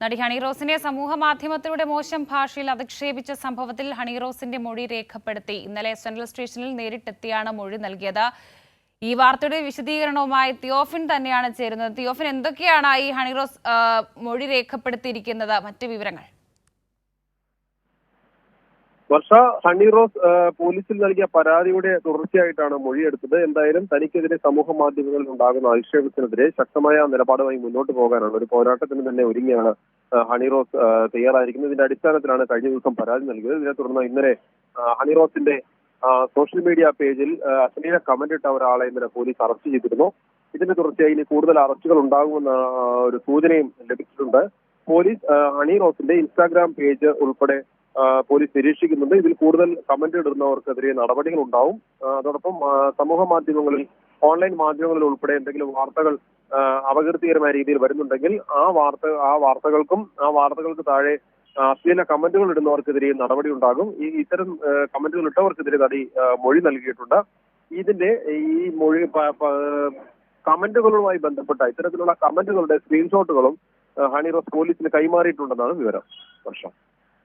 നടി ഹണി റോസിനെ സമൂഹ മാധ്യമത്തിലൂടെ മോശം ഭാഷയിൽ അധിക്ഷേപിച്ച സംഭവത്തിൽ ഹണി റോസിന്റെ മൊഴി രേഖപ്പെടുത്തി. ഇന്നലെ സെൻട്രൽ സ്റ്റേഷനിൽ നേരിട്ടെത്തിയാണ് മൊഴി നൽകിയത്. ഈ വാർത്തയുടെ വിശദീകരണവുമായി തിയോഫിൻ തന്നെയാണ് ചേരുന്നത്. തിയോഫിൻ, എന്തൊക്കെയാണ് ഈ ഹണി റോസ് മൊഴി രേഖപ്പെടുത്തിയിരിക്കുന്നത്? മറ്റ് വിവരങ്ങൾ? വർഷ, ഹണി റോസ് പോലീസിൽ നൽകിയ പരാതിയുടെ തുടർച്ചയായിട്ടാണ് മൊഴിയെടുത്തത്. എന്തായാലും തനിക്കെതിരെ സമൂഹ മാധ്യമങ്ങളിൽ ഉണ്ടാകുന്ന അധിക്ഷേപത്തിനെതിരെ ശക്തമായ നിലപാടുമായി മുന്നോട്ട് പോകാനാണ് ഒരു പോരാട്ടത്തിന് തന്നെ ഒരുങ്ങിയാണ് ഹണി റോസ് തയ്യാറായിരിക്കുന്നത്. ഇതിന്റെ അടിസ്ഥാനത്തിലാണ് കഴിഞ്ഞ ദിവസം പരാതി നൽകിയത്. ഇതിനെ തുടർന്ന് ഇന്നലെ ഹണി റോസിന്റെ സോഷ്യൽ മീഡിയ പേജിൽ അശ്ലീല കമന്റ് ഇട്ട ഒരാളെ ഇന്നലെ പോലീസ് അറസ്റ്റ് ചെയ്തിരുന്നു. ഇതിന്റെ തുടർച്ചയായി ഇനി കൂടുതൽ അറസ്റ്റുകൾ ഉണ്ടാകുമെന്ന ഒരു സൂചനയും ലഭിച്ചിട്ടുണ്ട്. പോലീസ് ഹണി റോസിന്റെ ഇൻസ്റ്റാഗ്രാം പേജ് ഉൾപ്പെടെ പോലീസ് നിരീക്ഷിക്കുന്നുണ്ട്. ഇതിൽ കൂടുതൽ കമന്റ് ഇടുന്നവർക്കെതിരെ നടപടികൾ ഉണ്ടാവും. അതോടൊപ്പം സമൂഹ മാധ്യമങ്ങളിൽ, ഓൺലൈൻ മാധ്യമങ്ങളിൽ ഉൾപ്പെടെ എന്തെങ്കിലും വാർത്തകൾ അപകീർത്തികരമായ രീതിയിൽ വരുന്നുണ്ടെങ്കിൽ ആ വാർത്തകൾക്ക് താഴെ അശ്ലീല കമന്റുകൾ ഇടുന്നവർക്കെതിരെ നടപടി ഉണ്ടാകും. ഇത്തരം കമന്റുകൾ ഇട്ടവർക്കെതിരെ മൊഴി നൽകിയിട്ടുണ്ട്. ഇതിന്റെ ഈ മൊഴി കമന്റുകളുമായി ബന്ധപ്പെട്ട ഇത്തരത്തിലുള്ള കമന്റുകളുടെ സ്ക്രീൻഷോട്ടുകളും ഹണി റോസ് പോലീസിന് കൈമാറിയിട്ടുണ്ടെന്നാണ് വിവരം. വർഷം.